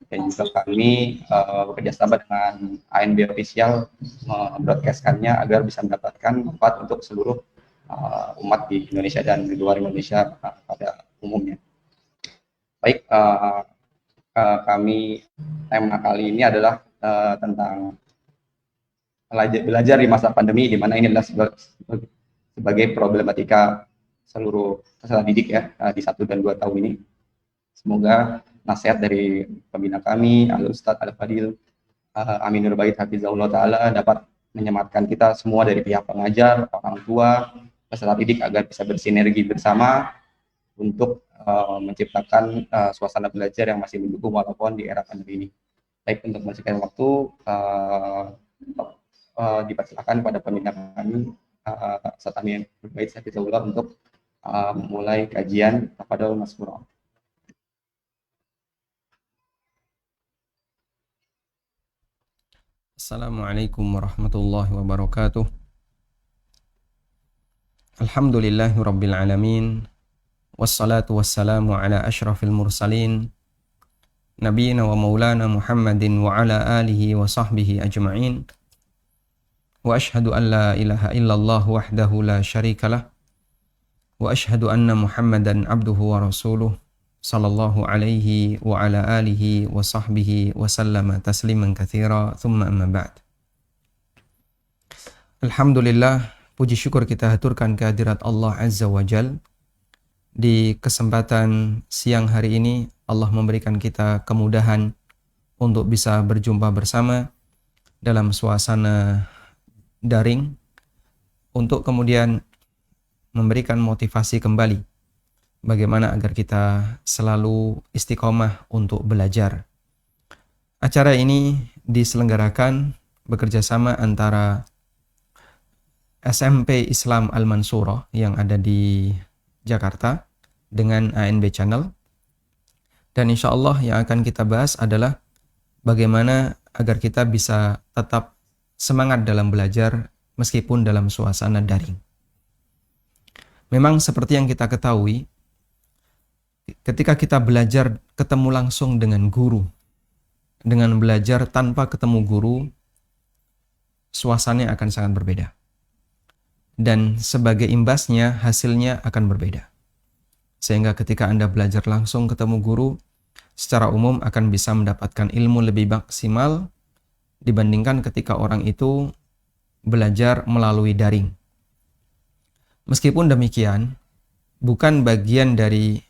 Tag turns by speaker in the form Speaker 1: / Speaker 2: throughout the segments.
Speaker 1: dan juga kami bekerja sama dengan ANB Official membroadcastkannya agar bisa mendapatkan manfaat untuk seluruh umat di Indonesia dan di luar Indonesia pada umumnya. Baik, kami tema kali ini adalah tentang belajar di masa pandemi, di mana ini adalah sebagai problematika seluruh peserta didik ya di 1 dan 2 tahun ini. Semoga nasihat dari pembina kami, Al Ustadz Al Fadil Aminur Bait Hafizahullah Ta'ala dapat menyematkan kita semua dari pihak pengajar, orang tua, peserta didik agar bisa bersinergi bersama untuk menciptakan suasana belajar yang masih mendukung walaupun di era pandemi ini. Baik, untuk membersihkan waktu, dipersilakan pada pembina kami, Ustadz Aminur Bait Hafizahullah untuk memulai kajian pada Mas Bro.
Speaker 2: Assalamualaikum warahmatullahi wabarakatuh. Alhamdulillahi rabbil alamin. Wassalatu wassalamu ala ashrafil mursalin nabiyina wa maulana Muhammadin wa ala alihi wa sahbihi ajma'in. Wa ashhadu an la ilaha illallah wahdahu la syarikalah. Wa ashhadu anna Muhammadan abduhu wa rasuluh sallallahu alaihi wa ala alihi wa sahbihi wa sallama tasliman katsira thumma amma ba'd. Alhamdulillah, puji syukur kita haturkan kehadirat Allah Azza wa Jal. Di kesempatan siang hari ini Allah memberikan kita kemudahan untuk bisa berjumpa bersama dalam suasana daring untuk kemudian memberikan motivasi kembali bagaimana agar kita selalu istiqomah untuk belajar. Acara ini diselenggarakan bekerjasama antara SMP Islam Al-Mansurah yang ada di Jakarta dengan ANB Channel. Dan insya Allah yang akan kita bahas adalah bagaimana agar kita bisa tetap semangat dalam belajar meskipun dalam suasana daring. Memang seperti yang kita ketahui, ketika kita belajar ketemu langsung dengan guru, dengan belajar tanpa ketemu guru, suasananya akan sangat berbeda. Dan sebagai imbasnya, hasilnya akan berbeda. Sehingga ketika Anda belajar langsung ketemu guru, secara umum akan bisa mendapatkan ilmu lebih maksimal dibandingkan ketika orang itu belajar melalui daring. Meskipun demikian, bukan bagian dari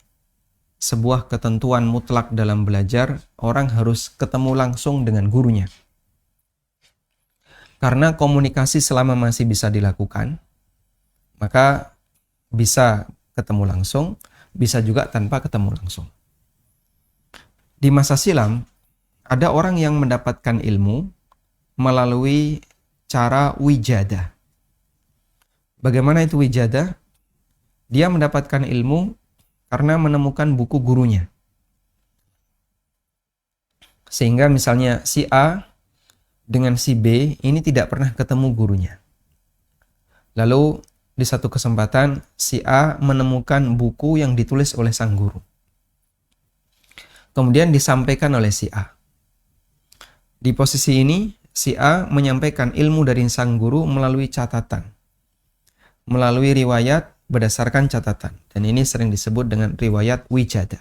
Speaker 2: sebuah ketentuan mutlak dalam belajar, orang harus ketemu langsung dengan gurunya. Karena komunikasi selama masih bisa dilakukan, maka bisa ketemu langsung, bisa juga tanpa ketemu langsung. Di masa silam, ada orang yang mendapatkan ilmu melalui cara wijadah. Bagaimana itu wijadah? Dia mendapatkan ilmu karena menemukan buku gurunya. Sehingga misalnya si A dengan si B ini tidak pernah ketemu gurunya. Lalu di satu kesempatan si A menemukan buku yang ditulis oleh sang guru. Kemudian disampaikan oleh si A. Di posisi ini si A menyampaikan ilmu dari sang guru melalui catatan, melalui riwayat berdasarkan catatan. Dan ini sering disebut dengan riwayat wijadah.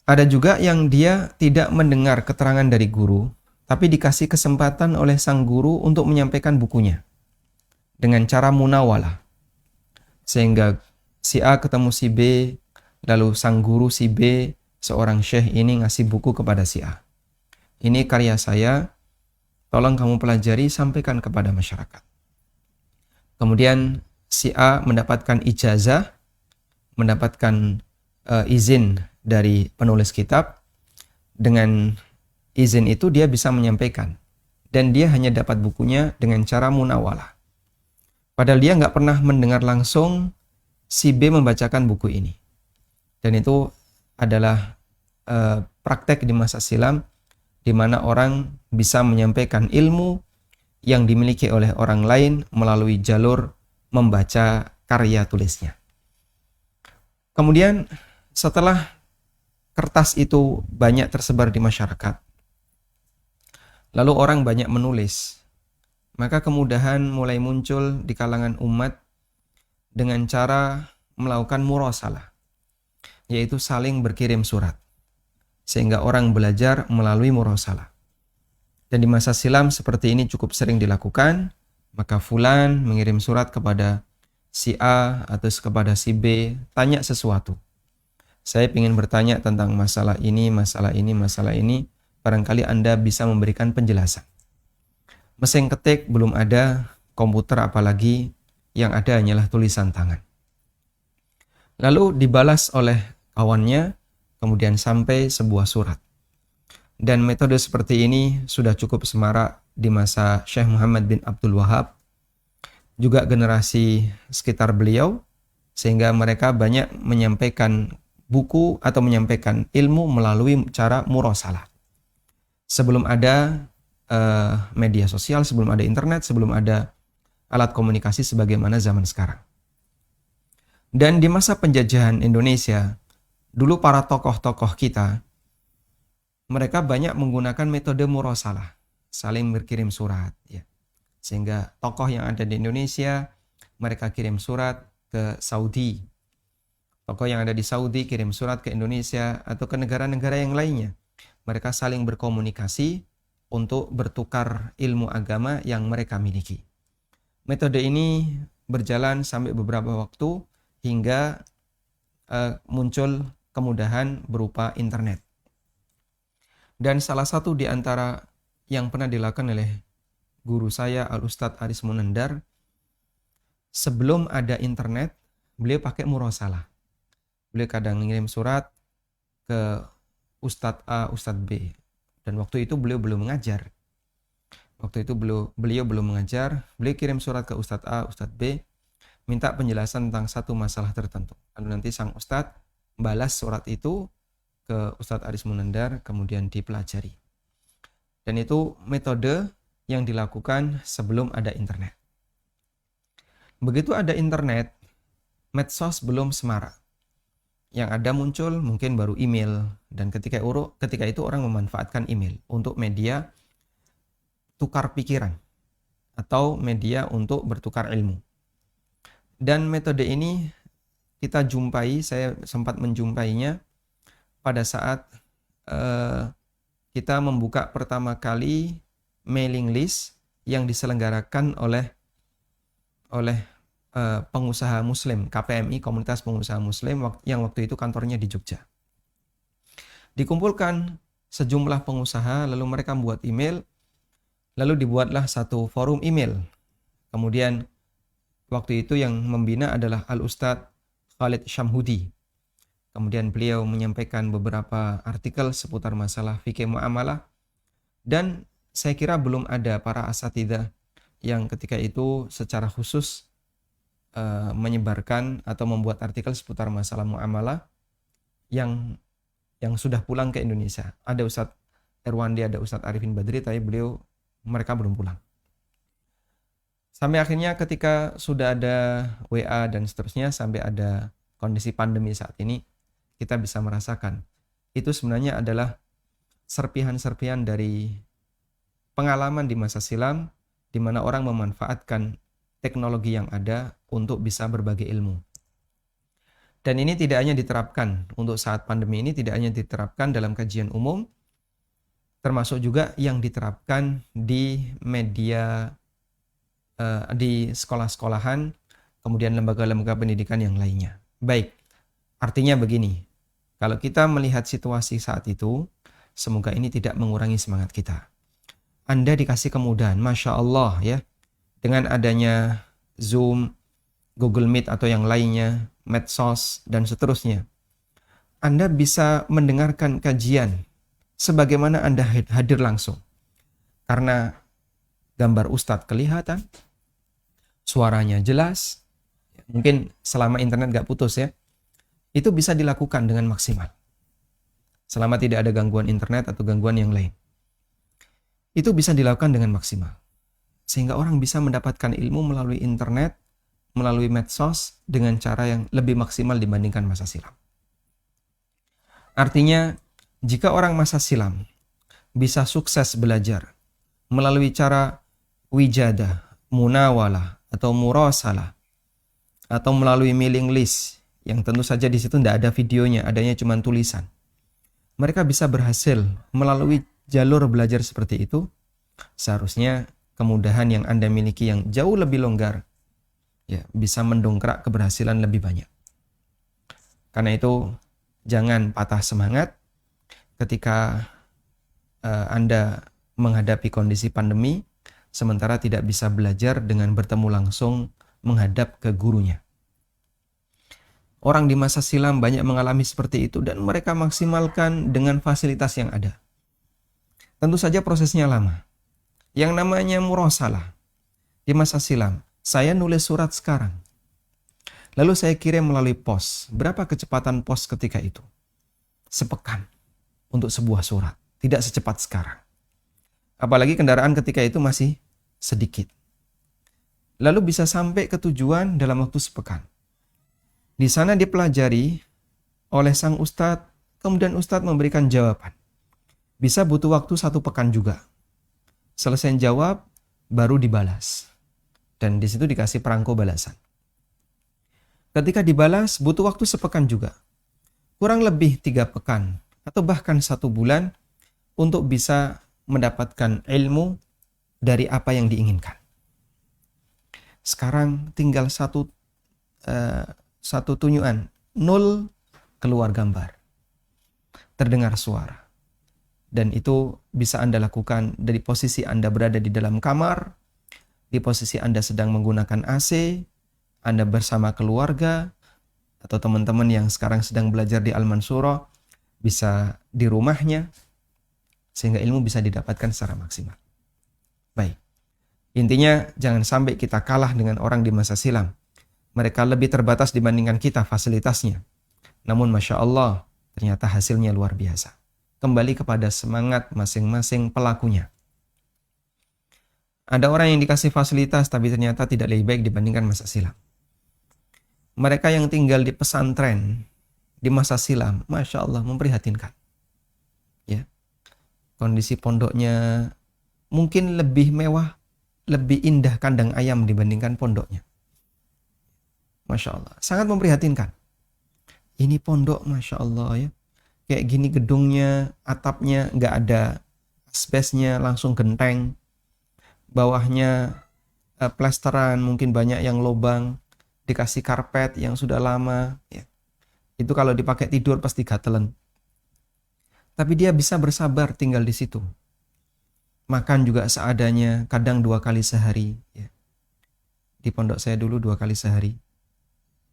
Speaker 2: Ada juga yang dia tidak mendengar keterangan dari guru, tapi dikasih kesempatan oleh sang guru untuk menyampaikan bukunya dengan cara munawalah. Sehingga si A ketemu si B, lalu sang guru si B, seorang syekh ini ngasih buku kepada si A. Ini karya saya, tolong kamu pelajari, sampaikan kepada masyarakat. Kemudian si A mendapatkan ijazah, mendapatkan izin dari penulis kitab. Dengan izin itu dia bisa menyampaikan. Dan dia hanya dapat bukunya dengan cara munawalah. Padahal dia nggak pernah mendengar langsung si B membacakan buku ini. Dan itu adalah praktek di masa silam, di mana orang bisa menyampaikan ilmu yang dimiliki oleh orang lain melalui jalur membaca karya tulisnya. Kemudian setelah kertas itu banyak tersebar di masyarakat, lalu orang banyak menulis, maka kemudahan mulai muncul di kalangan umat dengan cara melakukan murasalah, yaitu saling berkirim surat. Sehingga orang belajar melalui murasalah. Dan di masa silam seperti ini cukup sering dilakukan, maka fulan mengirim surat kepada si A atau kepada si B, tanya sesuatu. Saya ingin bertanya tentang masalah ini, barangkali Anda bisa memberikan penjelasan. Mesin ketik belum ada, komputer apalagi, yang ada hanyalah tulisan tangan. Lalu dibalas oleh kawannya, kemudian sampai sebuah surat. Dan metode seperti ini sudah cukup semarak di masa Syekh Muhammad bin Abdul Wahab, juga generasi sekitar beliau, sehingga mereka banyak menyampaikan buku atau menyampaikan ilmu melalui cara murasalah. Sebelum ada media sosial, sebelum ada internet, sebelum ada alat komunikasi sebagaimana zaman sekarang. Dan di masa penjajahan Indonesia, dulu para tokoh-tokoh kita, mereka banyak menggunakan metode murasalah, saling berkirim surat. Ya. Sehingga tokoh yang ada di Indonesia, mereka kirim surat ke Saudi. Tokoh yang ada di Saudi kirim surat ke Indonesia atau ke negara-negara yang lainnya. Mereka saling berkomunikasi untuk bertukar ilmu agama yang mereka miliki. Metode ini berjalan sampai beberapa waktu hingga muncul kemudahan berupa internet. Dan salah satu di antara yang pernah dilakukan oleh guru saya, Al-Ustadz Aris Munandar, sebelum ada internet, beliau pakai murasalah. Beliau kadang ngirim surat ke Ustadz A, Ustadz B. Dan waktu itu beliau belum mengajar. Waktu itu beliau belum mengajar, beliau kirim surat ke Ustadz A, Ustadz B, minta penjelasan tentang satu masalah tertentu. Lalu nanti sang Ustadz balas surat itu ke Ustadz Aris Munandar, kemudian dipelajari. Dan itu metode yang dilakukan sebelum ada internet. Begitu ada internet, medsos belum semarak. Yang ada muncul mungkin baru email, dan ketika itu orang memanfaatkan email untuk media tukar pikiran atau media untuk bertukar ilmu. Dan metode ini kita jumpai, saya sempat menjumpainya pada saat kita membuka pertama kali mailing list yang diselenggarakan oleh pengusaha Muslim, KPMI, Komunitas Pengusaha Muslim, yang waktu itu kantornya di Jogja. Dikumpulkan sejumlah pengusaha, lalu mereka membuat email, lalu dibuatlah satu forum email. Kemudian waktu itu yang membina adalah Al-Ustadz Khalid Syamhudi. Kemudian beliau menyampaikan beberapa artikel seputar masalah fikih muamalah, dan saya kira belum ada para asatidzah yang ketika itu secara khusus menyebarkan atau membuat artikel seputar masalah muamalah yang sudah pulang ke Indonesia. Ada Ustadz Erwandi, ada Ustadz Arifin Badri, tapi mereka belum pulang. Sampai akhirnya ketika sudah ada WA dan seterusnya, sampai ada kondisi pandemi saat ini, kita bisa merasakan itu sebenarnya adalah serpihan-serpihan dari pengalaman di masa silam, di mana orang memanfaatkan teknologi yang ada untuk bisa berbagi ilmu. Dan ini tidak hanya diterapkan untuk saat pandemi ini, tidak hanya diterapkan dalam kajian umum, termasuk juga yang diterapkan di media, di sekolah-sekolahan, kemudian lembaga-lembaga pendidikan yang lainnya. Baik, artinya begini, kalau kita melihat situasi saat itu, semoga ini tidak mengurangi semangat kita. Anda dikasih kemudahan, Masya Allah ya, dengan adanya Zoom, Google Meet atau yang lainnya, medsos, dan seterusnya. Anda bisa mendengarkan kajian sebagaimana Anda hadir langsung. Karena gambar Ustadz kelihatan, suaranya jelas, mungkin selama internet gak putus ya, itu bisa dilakukan dengan maksimal. Selama tidak ada gangguan internet atau gangguan yang lain. Itu bisa dilakukan dengan maksimal. Sehingga orang bisa mendapatkan ilmu melalui internet, melalui medsos, dengan cara yang lebih maksimal dibandingkan masa silam. Artinya, jika orang masa silam bisa sukses belajar melalui cara wijadah, munawalah, atau murasalah, atau melalui mailing list, yang tentu saja di situ tidak ada videonya, adanya cuma tulisan. Mereka bisa berhasil melalui jalur belajar seperti itu. Seharusnya kemudahan yang Anda miliki yang jauh lebih longgar, ya, bisa mendongkrak keberhasilan lebih banyak. Karena itu, jangan patah semangat ketika Anda menghadapi kondisi pandemi, sementara tidak bisa belajar dengan bertemu langsung menghadap ke gurunya. Orang di masa silam banyak mengalami seperti itu dan mereka maksimalkan dengan fasilitas yang ada. Tentu saja prosesnya lama. Yang namanya murasalah di masa silam, saya nulis surat sekarang. Lalu saya kirim melalui pos. Berapa kecepatan pos ketika itu? Sepekan untuk sebuah surat. Tidak secepat sekarang. Apalagi kendaraan ketika itu masih sedikit. Lalu bisa sampai ke tujuan dalam waktu sepekan. Di sana dipelajari oleh sang ustadz, kemudian ustadz memberikan jawaban. Bisa butuh waktu 1 pekan juga. Selesai jawab, baru dibalas. Dan di situ dikasih perangko balasan. Ketika dibalas, butuh waktu sepekan juga. Kurang lebih 3 pekan, atau bahkan 1 bulan, untuk bisa mendapatkan ilmu dari apa yang diinginkan. Sekarang tinggal satu tunyuan, 0 keluar gambar, terdengar suara. Dan itu bisa Anda lakukan dari posisi Anda berada di dalam kamar, di posisi Anda sedang menggunakan AC, Anda bersama keluarga, atau teman-teman yang sekarang sedang belajar di Al-Mansurah, bisa di rumahnya, sehingga ilmu bisa didapatkan secara maksimal. Baik, intinya jangan sampai kita kalah dengan orang di masa silam. Mereka lebih terbatas dibandingkan kita fasilitasnya. Namun Masya Allah, ternyata hasilnya luar biasa. Kembali kepada semangat masing-masing pelakunya. Ada orang yang dikasih fasilitas tapi ternyata tidak lebih baik dibandingkan masa silam. Mereka yang tinggal di pesantren di masa silam, Masya Allah, memprihatinkan. Ya, kondisi pondoknya mungkin lebih mewah, lebih indah kandang ayam dibandingkan pondoknya. Masya Allah, sangat memprihatinkan. Ini pondok, Masya Allah ya, kayak gini gedungnya, atapnya nggak ada asbesnya, langsung genteng. Bawahnya plesteran, mungkin banyak yang lobang, dikasih karpet yang sudah lama. Ya. Itu kalau dipakai tidur pasti gatelan. Tapi dia bisa bersabar tinggal di situ. Makan juga seadanya, kadang 2 kali sehari. Ya. Di pondok saya dulu 2 kali sehari.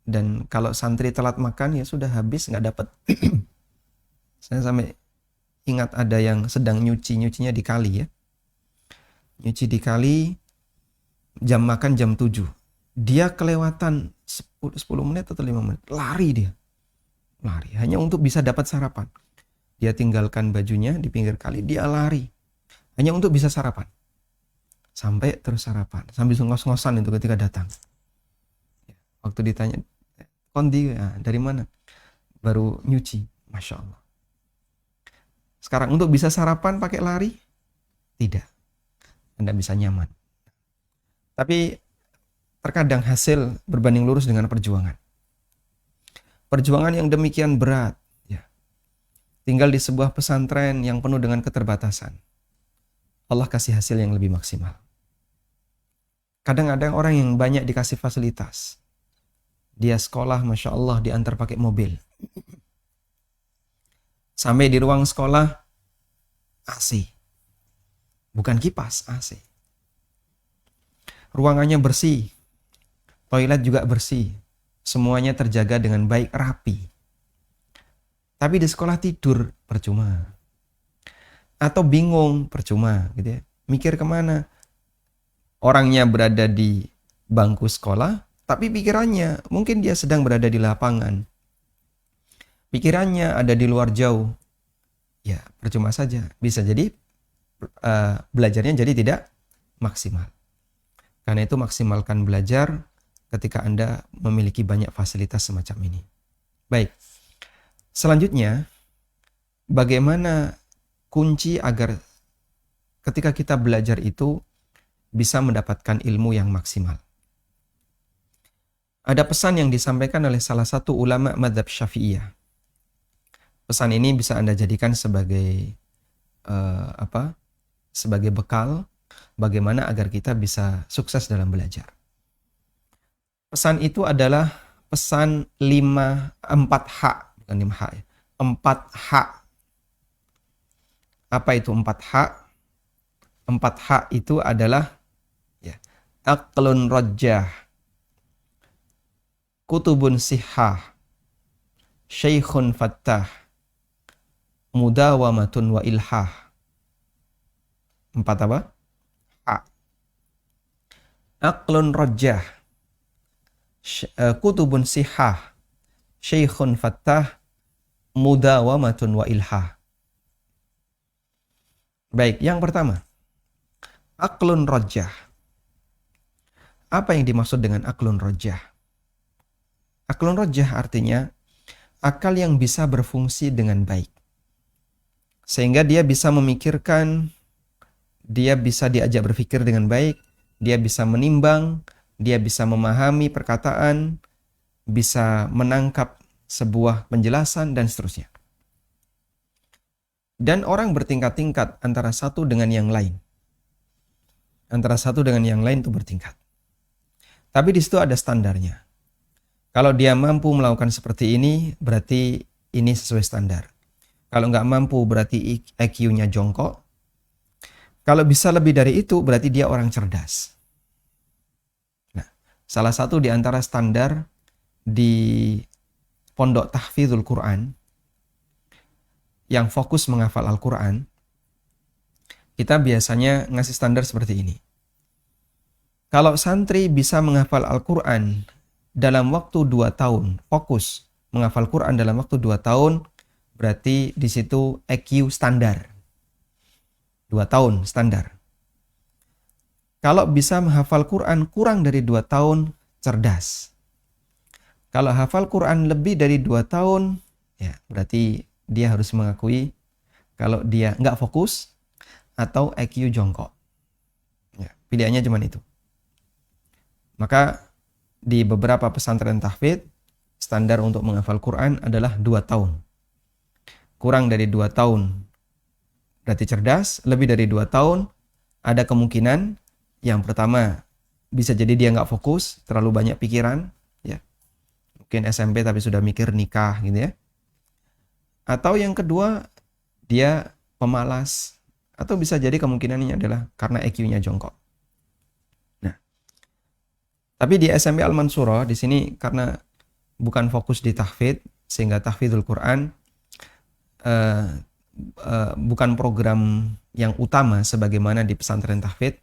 Speaker 2: Dan kalau santri telat makan ya sudah habis, nggak dapat. Saya sampai ingat ada yang sedang nyucinya di kali ya. Nyuci di kali, jam makan jam 7. Dia kelewatan 10 menit atau 5 menit. Lari dia. Lari, hanya untuk bisa dapat sarapan. Dia tinggalkan bajunya di pinggir kali, dia lari. Hanya untuk bisa sarapan. Sampai terus sarapan. Sambil ngos-ngosan itu ketika datang. Waktu ditanya, kondi, dari mana? Baru nyuci. Masya Allah. Sekarang untuk bisa sarapan pakai lari? Tidak. Anda bisa nyaman. Tapi terkadang hasil berbanding lurus dengan perjuangan. Perjuangan yang demikian berat. Ya. Tinggal di sebuah pesantren yang penuh dengan keterbatasan. Allah kasih hasil yang lebih maksimal. Kadang-kadang orang yang banyak dikasih fasilitas. Dia sekolah, Masya Allah, diantar pakai mobil. Sampai di ruang sekolah, AC. Bukan kipas, AC. Ruangannya bersih. Toilet juga bersih. Semuanya terjaga dengan baik, rapi. Tapi di sekolah tidur, percuma. Atau bingung, percuma. Gitu ya. Mikir kemana? Orangnya berada di bangku sekolah, tapi pikirannya mungkin dia sedang berada di lapangan. Pikirannya ada di luar jauh. Ya, percuma saja. Bisa jadi belajarnya jadi tidak maksimal. Karena itu maksimalkan belajar ketika Anda memiliki banyak fasilitas semacam ini. Baik. Selanjutnya, bagaimana kunci agar ketika kita belajar itu bisa mendapatkan ilmu yang maksimal. Ada pesan yang disampaikan oleh salah satu ulama mazhab Syafi'iyah. Pesan ini bisa Anda jadikan sebagai sebagai bekal bagaimana agar kita bisa sukses dalam belajar. Pesan itu adalah pesan 4H, bukan 5H ya. 4H. Apa itu 4H? 4H itu adalah ya, aqlun rajjah, kutubun sihah, syaikhun fattah, mudawamatun wa ilhah. 4 apa? A. Aqlun rajjah, kutubun sihah, syaikhun fattah, mudawamatun wa ilhah. Baik, yang pertama, aqlun rajjah. Apa yang dimaksud dengan aqlun rajjah? Aqlun rajjah artinya akal yang bisa berfungsi dengan baik. Sehingga dia bisa memikirkan, dia bisa diajak berpikir dengan baik, dia bisa menimbang, dia bisa memahami perkataan, bisa menangkap sebuah penjelasan, dan seterusnya. Dan orang bertingkat-tingkat antara satu dengan yang lain. Antara satu dengan yang lain itu bertingkat. Tapi di situ ada standarnya. Kalau dia mampu melakukan seperti ini, berarti ini sesuai standar. Kalau nggak mampu, berarti IQ-nya jongkok. Kalau bisa lebih dari itu, berarti dia orang cerdas. Nah, salah satu di antara standar di pondok tahfidzul Quran yang fokus menghafal Al-Quran, kita biasanya ngasih standar seperti ini. Kalau santri bisa menghafal Al-Quran dalam waktu 2 tahun, fokus menghafal Quran dalam waktu 2 tahun, berarti di situ IQ standar. 2 tahun standar. Kalau bisa menghafal Quran kurang dari 2 tahun, cerdas. Kalau hafal Quran lebih dari 2 tahun, ya berarti dia harus mengakui kalau dia nggak fokus atau IQ jongkok. Ya, pilihannya cuma itu. Maka di beberapa pesantren tahfidz, standar untuk menghafal Quran adalah 2 tahun. Kurang dari 2 tahun berarti cerdas, lebih dari 2 tahun ada kemungkinan yang pertama bisa jadi dia nggak fokus, terlalu banyak pikiran, ya. Mungkin SMP tapi sudah mikir nikah gitu ya. Atau yang kedua dia pemalas, atau bisa jadi kemungkinannya adalah karena IQ-nya jongkok. Nah, tapi di SMP Al-Mansurah di sini karena bukan fokus di tahfidz sehingga tahfidzul Quran bukan program yang utama sebagaimana di pesantren tahfidz.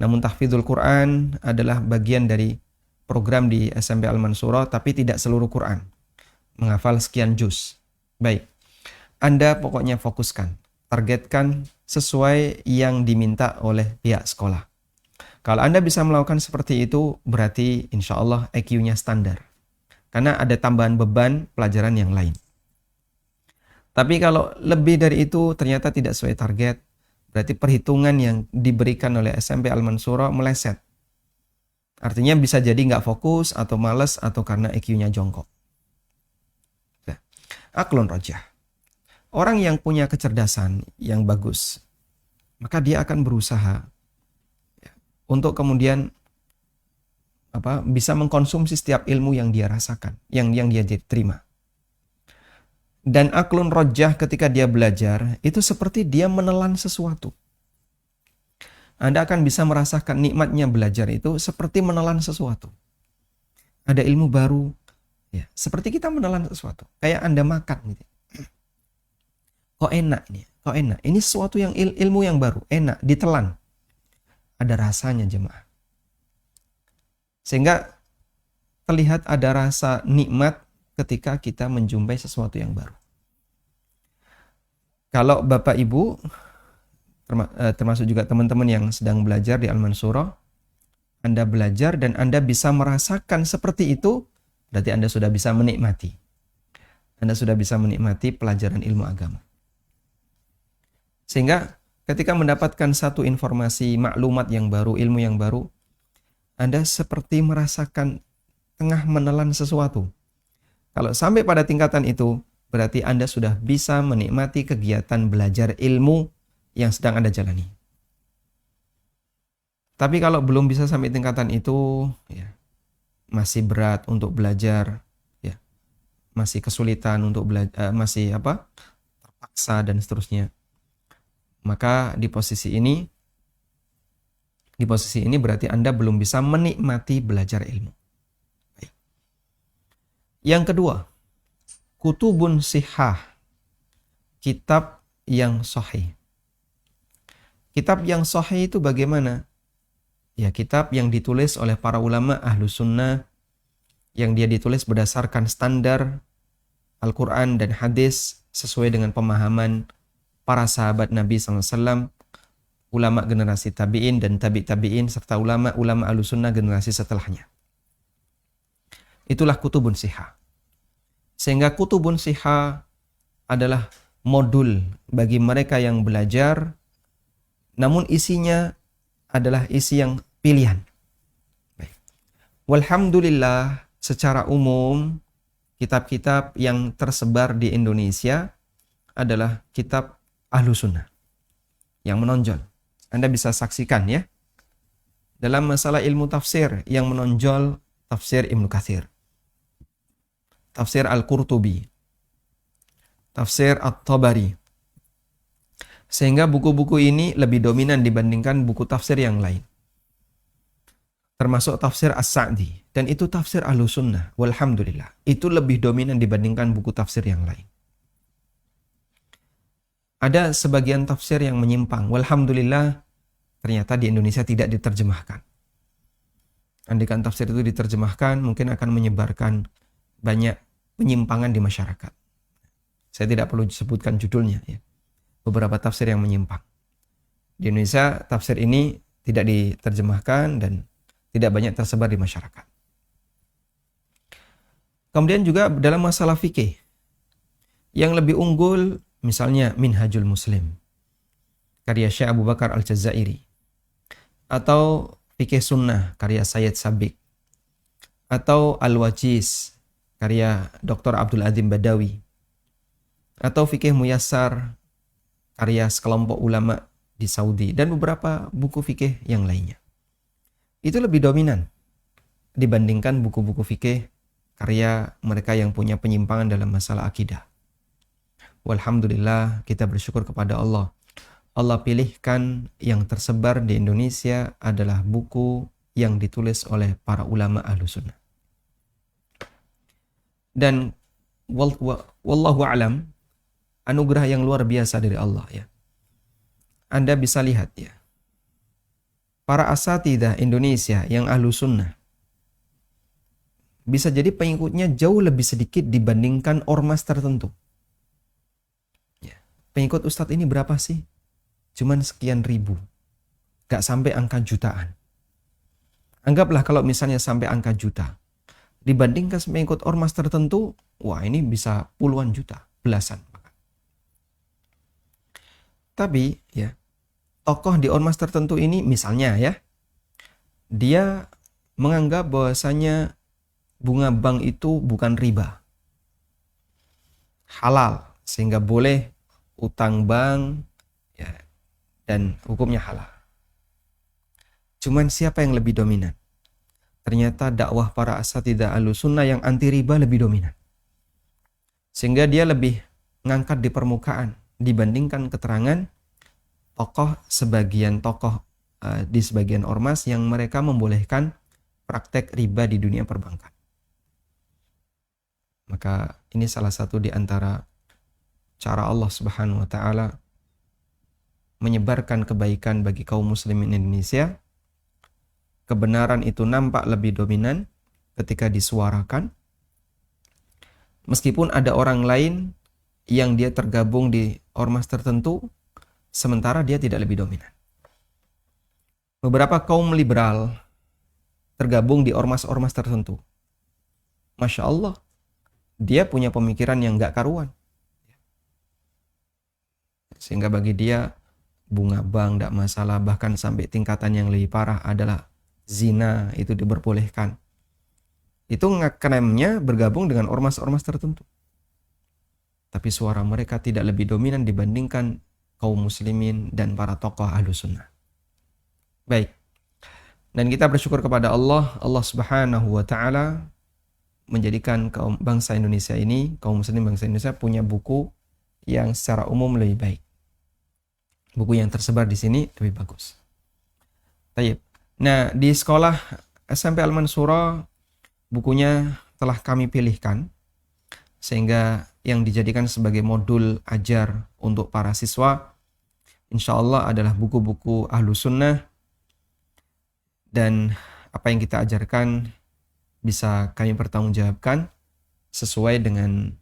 Speaker 2: Namun tahfidzul Quran adalah bagian dari program di SMP Al-Mansurah, tapi tidak seluruh Quran. Menghafal sekian juz. Baik. Anda pokoknya fokuskan, targetkan sesuai yang diminta oleh pihak sekolah. Kalau Anda bisa melakukan seperti itu, berarti insya Allah IQ-nya standar. Karena ada tambahan beban pelajaran yang lain. Tapi kalau lebih dari itu ternyata tidak sesuai target, berarti perhitungan yang diberikan oleh SMP Al-Mansurah meleset. Artinya bisa jadi nggak fokus atau malas atau karena IQ-nya jongkok. Nah, aqlun rajah. Orang yang punya kecerdasan yang bagus, maka dia akan berusaha untuk kemudian bisa mengkonsumsi setiap ilmu yang dia rasakan, yang dia terima. Dan aqlun rajah ketika dia belajar, itu seperti dia menelan sesuatu. Anda akan bisa merasakan nikmatnya belajar itu seperti menelan sesuatu. Ada ilmu baru, ya, seperti kita menelan sesuatu. Kayak Anda makan gitu. Kok enak ini? Kok enak? Ini sesuatu yang ilmu yang baru, enak, ditelan. Ada rasanya jemaah. Sehingga terlihat ada rasa nikmat ketika kita menjumpai sesuatu yang baru. Kalau Bapak Ibu, termasuk juga teman-teman yang sedang belajar di Al-Mansurah, Anda belajar dan Anda bisa merasakan seperti itu, berarti Anda sudah bisa menikmati. Anda sudah bisa menikmati pelajaran ilmu agama. Sehingga ketika mendapatkan satu informasi, maklumat yang baru, ilmu yang baru, Anda seperti merasakan tengah menelan sesuatu. Kalau sampai pada tingkatan itu, berarti Anda sudah bisa menikmati kegiatan belajar ilmu yang sedang Anda jalani. Tapi kalau belum bisa sampai tingkatan itu, ya, masih berat untuk belajar, ya, masih kesulitan untuk belajar, masih terpaksa dan seterusnya. Maka di posisi ini berarti Anda belum bisa menikmati belajar ilmu. Baik. Yang kedua, kutubun sihah, kitab yang sahih. Kitab yang sahih itu bagaimana? Ya, kitab yang ditulis oleh para ulama ahlu sunnah, yang dia ditulis berdasarkan standar Al-Quran dan hadis sesuai dengan pemahaman para sahabat Nabi SAW, ulama generasi tabi'in dan tabi'in, serta ulama ahlu sunnah generasi setelahnya. Itulah kutubun sihah. Sehingga kutubun sihah adalah modul bagi mereka yang belajar, namun isinya adalah isi yang pilihan. Baik. Walhamdulillah, secara umum kitab-kitab yang tersebar di Indonesia adalah kitab ahlu sunnah yang menonjol. Anda bisa saksikan ya. Dalam masalah ilmu tafsir yang menonjol, tafsir Ibnu Katsir, tafsir Al-Qurtubi, tafsir At-Tabari. Sehingga buku-buku ini lebih dominan dibandingkan buku tafsir yang lain. Termasuk tafsir As-Sa'di. Dan itu tafsir ahlu sunnah. Walhamdulillah. Itu lebih dominan dibandingkan buku tafsir yang lain. Ada sebagian tafsir yang menyimpang. Walhamdulillah, ternyata di Indonesia tidak diterjemahkan. Andaikan tafsir itu diterjemahkan, mungkin akan menyebarkan banyak penyimpangan di masyarakat. Saya tidak perlu sebutkan judulnya ya. Beberapa tafsir yang menyimpang. Di Indonesia, tafsir ini tidak diterjemahkan dan tidak banyak tersebar di masyarakat. Kemudian juga dalam masalah fikih, yang lebih unggul misalnya Minhajul Muslim, karya Syekh Abu Bakar Al-Jazairi, atau fikih sunnah, karya Sayyid Sabiq, atau Al-Wajiz, karya Dr. Abdul Azim Badawi, atau fikih Muyassar, karya sekelompok ulama di Saudi, dan beberapa buku fikih yang lainnya. Itu lebih dominan dibandingkan buku-buku fikih karya mereka yang punya penyimpangan dalam masalah akidah. Walhamdulillah, kita bersyukur kepada Allah. Allah pilihkan yang tersebar di Indonesia adalah buku yang ditulis oleh para ulama ahlu sunnah. Dan wallahu a'lam, anugerah yang luar biasa dari Allah ya. Anda bisa lihat ya, para asatidzah Indonesia yang ahlu sunnah bisa jadi pengikutnya jauh lebih sedikit dibandingkan ormas tertentu. Ya. Pengikut Ustadz ini berapa sih? Cuman sekian ribu. Gak sampai angka jutaan. Anggaplah kalau misalnya sampai angka juta. Dibandingkan pengikut ormas tertentu, wah ini bisa puluhan juta, belasan. Tapi ya, tokoh di ormas tertentu ini misalnya ya, dia menganggap bahwasanya bunga bank itu bukan riba, halal, sehingga boleh utang bank ya, dan hukumnya halal. Cuman siapa yang lebih dominan? Ternyata dakwah para asatidzah ahlussunnah yang anti riba lebih dominan, sehingga dia lebih ngangkat di permukaan dibandingkan keterangan sebagian tokoh di sebagian ormas yang mereka membolehkan praktek riba di dunia perbankan. Maka ini salah satu di antara cara Allah Subhanahu wa taala menyebarkan kebaikan bagi kaum muslimin Indonesia. Kebenaran itu nampak lebih dominan ketika disuarakan, meskipun ada orang lain yang dia tergabung di ormas tertentu, sementara dia tidak lebih dominan. Beberapa kaum liberal tergabung di ormas-ormas tertentu. Masya Allah, dia punya pemikiran yang nggak karuan. Sehingga bagi dia bunga bank tidak masalah, bahkan sampai tingkatan yang lebih parah adalah zina itu diperbolehkan. Itu klaimnya bergabung dengan ormas-ormas tertentu. Tapi suara mereka tidak lebih dominan dibandingkan kaum muslimin dan para tokoh Ahlus Sunnah. Baik. Dan kita bersyukur kepada Allah Subhanahu wa taala menjadikan kaum bangsa Indonesia ini, kaum muslim bangsa Indonesia punya buku yang secara umum lebih baik. Buku yang tersebar di sini lebih bagus. Baik. Nah, di sekolah SMP Al-Mansurah bukunya telah kami pilihkan sehingga yang dijadikan sebagai modul ajar untuk para siswa insya Allah adalah buku-buku Ahlus Sunnah, dan apa yang kita ajarkan bisa kami pertanggungjawabkan sesuai dengan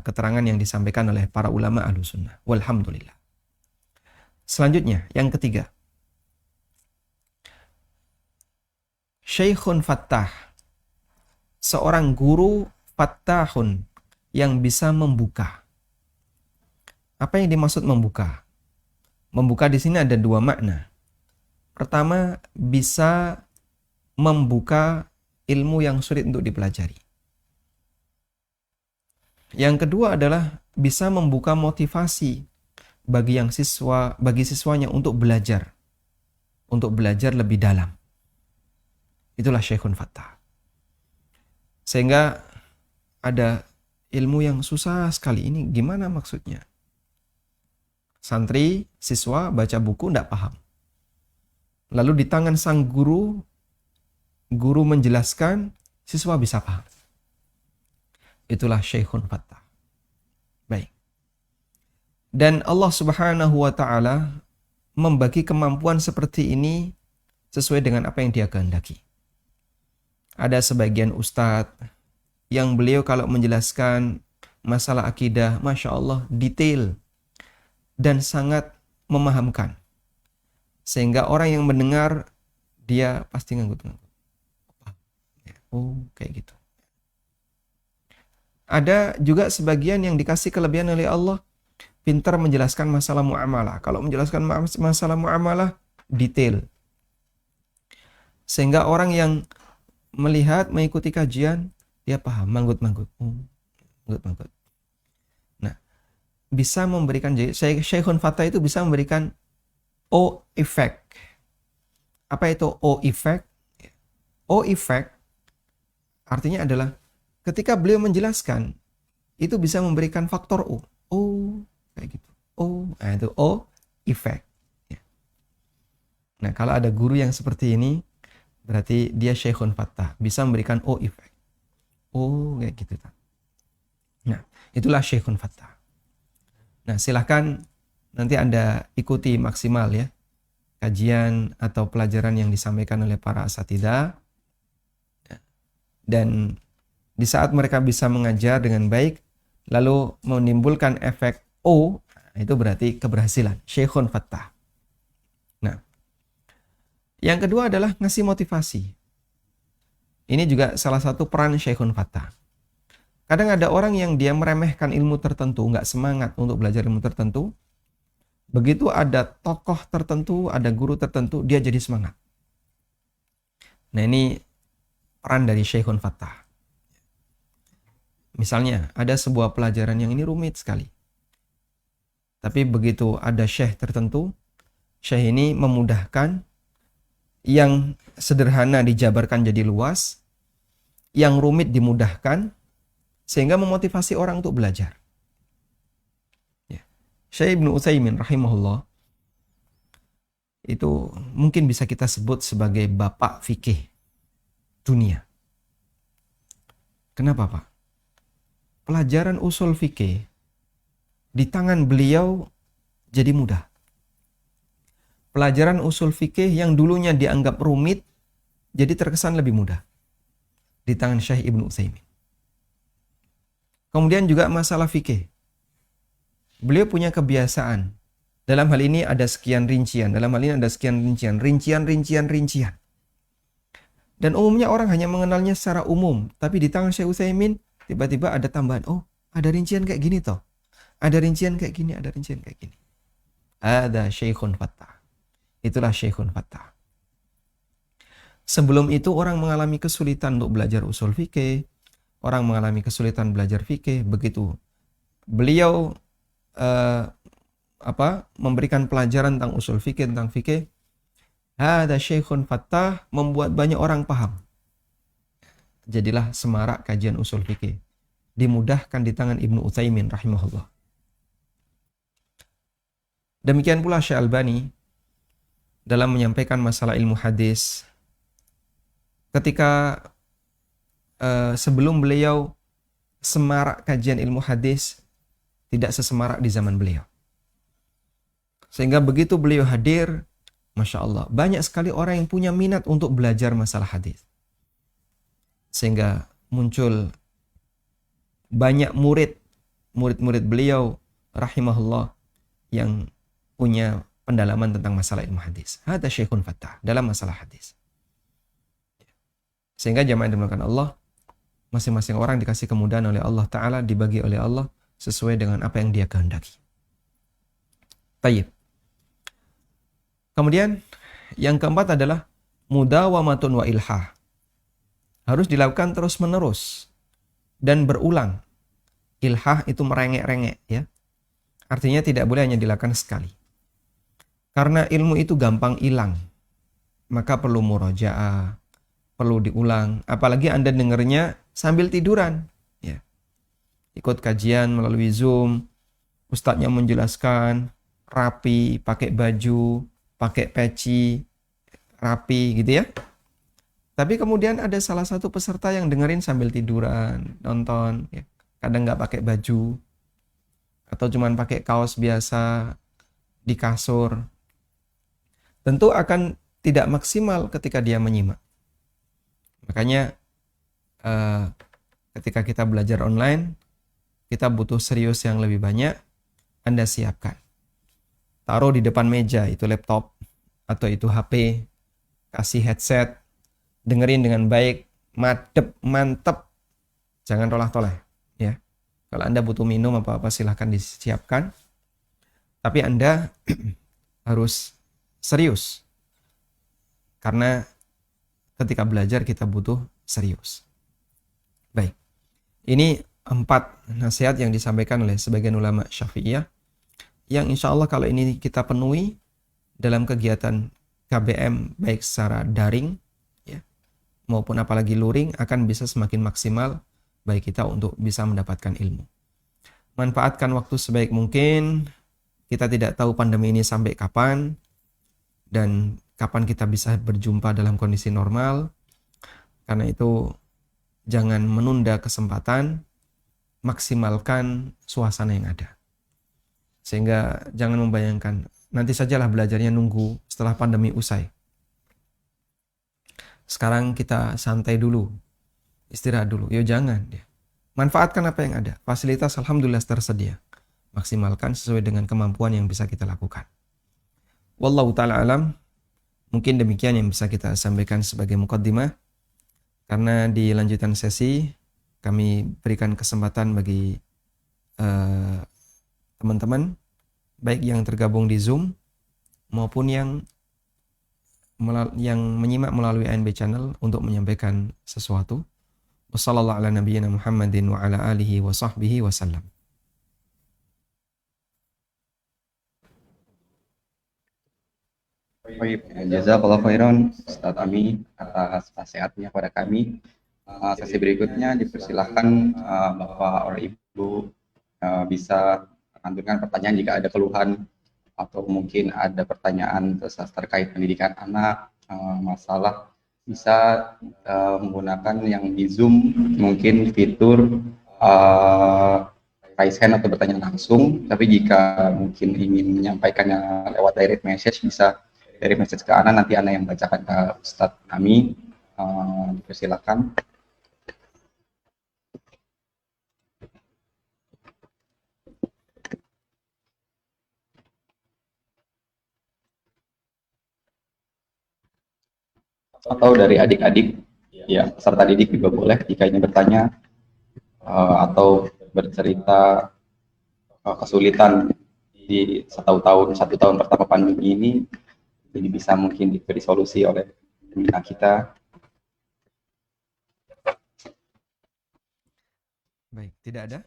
Speaker 2: keterangan yang disampaikan oleh para ulama Ahlus Sunnah. Walhamdulillah. Selanjutnya, yang ketiga, Syekhun Fattah, seorang guru fattahun yang bisa membuka. Apa yang dimaksud membuka? Membuka di sini ada dua makna. Pertama, bisa membuka ilmu yang sulit untuk dipelajari. Yang kedua adalah bisa membuka motivasi bagi siswanya untuk belajar lebih dalam. Itulah Syekhun Fattah. Sehingga ada ilmu yang susah sekali, ini gimana maksudnya? Santri, siswa baca buku tidak paham. Lalu di tangan sang guru menjelaskan, siswa bisa paham. Itulah Syekhun Fattah. Baik. Dan Allah Subhanahu wa taala membagi kemampuan seperti ini sesuai dengan apa yang Dia kehendaki. Ada sebagian ustadz yang beliau kalau menjelaskan masalah akidah, Masya Allah, detail dan sangat memahamkan. Sehingga orang yang mendengar, dia pasti nganggut-nganggut. Oh, kayak gitu. Ada juga sebagian yang dikasih kelebihan oleh Allah, pintar menjelaskan masalah muamalah. Kalau menjelaskan masalah muamalah, detail. Sehingga orang yang melihat, mengikuti kajian, dia paham, manggut-manggut. Manggut-manggut. Nah, bisa memberikan, Syekhun Fattah itu bisa memberikan O effect. Apa itu O effect? O effect artinya adalah ketika beliau menjelaskan, itu bisa memberikan faktor O. Oh, kayak gitu. Oh, nah itu O effect. Nah, kalau ada guru yang seperti ini, berarti dia Syekhun Fattah, bisa memberikan O effect. Oh, kayak gitu. Nah, itulah Syekhun Fattah. Nah, silahkan nanti Anda ikuti maksimal ya kajian atau pelajaran yang disampaikan oleh para asatidzah. Dan di saat mereka bisa mengajar dengan baik, lalu menimbulkan efek O, itu berarti keberhasilan. Syekhun Fattah. Nah, yang kedua adalah ngasih motivasi. Ini juga salah satu peran Syekhun Fattah. Kadang ada orang yang dia meremehkan ilmu tertentu, nggak semangat untuk belajar ilmu tertentu. Begitu ada tokoh tertentu, ada guru tertentu, dia jadi semangat. Nah, ini peran dari Syekhun Fattah. Misalnya, ada sebuah pelajaran yang ini rumit sekali. Tapi begitu ada syekh tertentu, syekh ini memudahkan, yang sederhana dijabarkan jadi luas, yang rumit dimudahkan, sehingga memotivasi orang untuk belajar. Syekh Ibnu Utsaimin rahimahullah itu mungkin bisa kita sebut sebagai bapak fikih dunia. Kenapa, Pak? Pelajaran usul fikih di tangan beliau jadi mudah. Pelajaran usul fikih yang dulunya dianggap rumit jadi terkesan lebih mudah di tangan Syekh Ibnu Utsaimin. Kemudian juga masalah fikih. Beliau punya kebiasaan. Dalam hal ini ada sekian rincian, rincian. Dan umumnya orang hanya mengenalnya secara umum, tapi di tangan Syekh Utsaimin tiba-tiba ada tambahan, oh ada rincian kayak gini toh, ada rincian kayak gini, ada rincian kayak gini. Ada syekhun fattah. Itulah syekhun fattah. Sebelum itu orang mengalami kesulitan untuk belajar usul fikih, orang mengalami kesulitan belajar fikih, begitu beliau eh, memberikan pelajaran tentang usul fikih, tentang fikih, ada syekhun fattah, membuat banyak orang paham. Jadilah semarak kajian usul fikih, dimudahkan di tangan Ibnu Utsaimin rahimahullah. Demikian pula Syekh Albani dalam menyampaikan masalah ilmu hadis. Ketika sebelum beliau semarak kajian ilmu hadis, tidak sesemarak di zaman beliau. Sehingga begitu beliau hadir, Masya Allah, banyak sekali orang yang punya minat untuk belajar masalah hadis. Sehingga muncul banyak murid-murid beliau, rahimahullah, yang punya pendalaman tentang masalah ilmu hadis. Hada syekhun fattah dalam masalah hadis. Sehingga jamaah yang dimuliakan Allah, masing-masing orang dikasih kemudahan oleh Allah Ta'ala, dibagi oleh Allah sesuai dengan apa yang dia kehendaki. Tayyib. Kemudian yang keempat adalah mudawamatun wa ilhah. Harus dilakukan terus-menerus dan berulang. Ilhah itu merengek-rengek, ya. Artinya tidak boleh hanya dilakukan sekali. Karena ilmu itu gampang hilang. Maka perlu murojaah, perlu diulang. Apalagi Anda dengernya sambil tiduran, ya. Ikut kajian melalui Zoom, ustadznya menjelaskan rapi, pakai baju, pakai peci, rapi gitu ya. Tapi kemudian ada salah satu peserta yang dengerin sambil tiduran, nonton, ya. Kadang nggak pakai baju, atau cuman pakai kaos biasa di kasur. Tentu akan tidak maksimal ketika dia menyimak. Makanya ketika kita belajar online, kita butuh serius yang lebih banyak. Anda siapkan. Taruh di depan meja, itu laptop atau itu HP, kasih headset, dengerin dengan baik, madep, mantep, jangan tolah-toleh, ya. Kalau Anda butuh minum apa-apa silahkan disiapkan, tapi Anda harus serius, karena ketika belajar kita butuh serius. Baik, ini 4 nasihat yang disampaikan oleh sebagian ulama Syafi'iyah, yang insya Allah kalau ini kita penuhi dalam kegiatan KBM baik secara daring, ya, maupun apalagi luring, akan bisa semakin maksimal bagi kita untuk bisa mendapatkan ilmu. Manfaatkan waktu sebaik mungkin. Kita tidak tahu pandemi ini sampai kapan dan kapan kita bisa berjumpa dalam kondisi normal. Karena itu jangan menunda kesempatan, maksimalkan suasana yang ada. Sehingga jangan membayangkan, nanti sajalah belajarnya nunggu setelah pandemi usai. Sekarang kita santai dulu, istirahat dulu. Ya jangan. Manfaatkan apa yang ada. Fasilitas alhamdulillah tersedia. Maksimalkan sesuai dengan kemampuan yang bisa kita lakukan. Wallahu ta'ala alam. Mungkin demikian yang bisa kita sampaikan sebagai muqaddimah. Karena di lanjutan sesi, kami berikan kesempatan bagi teman-teman, baik yang tergabung di Zoom maupun yang menyimak melalui ANB Channel untuk menyampaikan sesuatu. Wassallallahu ala nabiyyina Muhammadin wa ala alihi wa sahbihi wasallam.
Speaker 1: Baik, jazakallahu khairan Ustaz Ami atas nasihatnya kepada kami. Sesi berikutnya dipersilahkan Bapak atau Ibu bisa mengajukan pertanyaan jika ada keluhan atau mungkin ada pertanyaan terkait pendidikan anak, masalah, bisa menggunakan yang di Zoom, mungkin fitur raise hand atau bertanya langsung. Tapi jika mungkin ingin menyampaikannya lewat direct message, bisa dari message ke Ana, nanti Ana yang bacakan ke Ustadz kami. Dipersilakan. Atau dari adik-adik, ya, peserta didik juga boleh jika ingin bertanya. atau bercerita kesulitan di satu tahun pertama pandemi ini, jadi bisa mungkin diberi solusi oleh kita.
Speaker 2: Baik, tidak ada?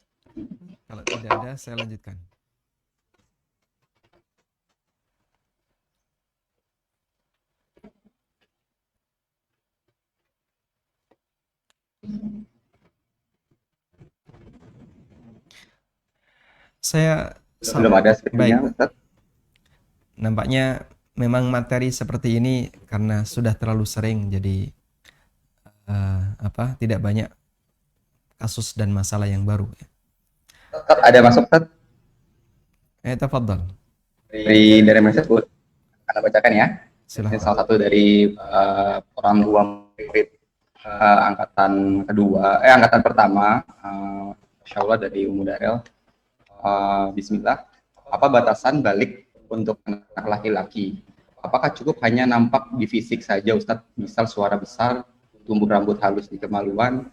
Speaker 2: Kalau tidak ada, saya lanjutkan. Saya
Speaker 1: Belum ada sepertinya,
Speaker 2: baik,
Speaker 1: Ustaz.
Speaker 2: nampaknya memang materi seperti ini karena sudah terlalu sering, jadi tidak banyak kasus dan masalah yang baru.
Speaker 1: Ustaz, ada masuk, Ustaz?
Speaker 2: Tafadhal.
Speaker 1: Dari message, Bu. Anda bacakan ya. Ini
Speaker 2: Silahkan.
Speaker 1: salah satu dari orang tua murid angkatan pertama, Insya Allah dari Ummu Darel. Bismillah. Apa batasan balik untuk anak laki-laki? Apakah cukup hanya nampak di fisik saja, Ustadz? Misal suara besar, tumbuh rambut halus di kemaluan,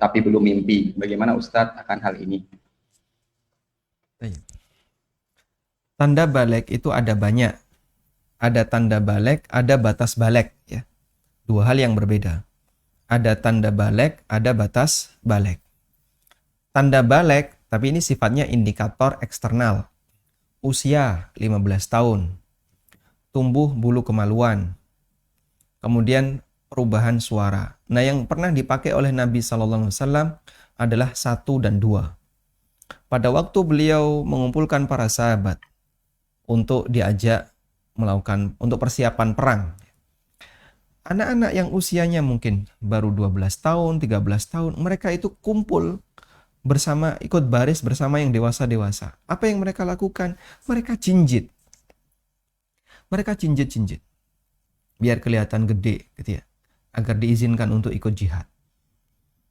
Speaker 1: tapi belum mimpi. Bagaimana Ustadz akan hal ini?
Speaker 2: Tanda balik itu ada banyak. Ada tanda balik, ada batas balik, ya. Dua hal yang berbeda. Ada tanda balik, ada batas balik. Tanda balik, tapi ini sifatnya indikator eksternal. Usia 15 tahun. Tumbuh bulu kemaluan. Kemudian perubahan suara. Nah, yang pernah dipakai oleh Nabi SAW adalah 1 dan 2. Pada waktu beliau mengumpulkan para sahabat untuk diajak untuk persiapan perang. Anak-anak yang usianya mungkin baru 12 tahun, 13 tahun, mereka itu kumpul bersama, ikut baris bersama yang dewasa-dewasa. Apa yang mereka lakukan? Mereka jinjit. Mereka jinjit-jinjit. Biar kelihatan gede, gitu ya. Agar diizinkan untuk ikut jihad.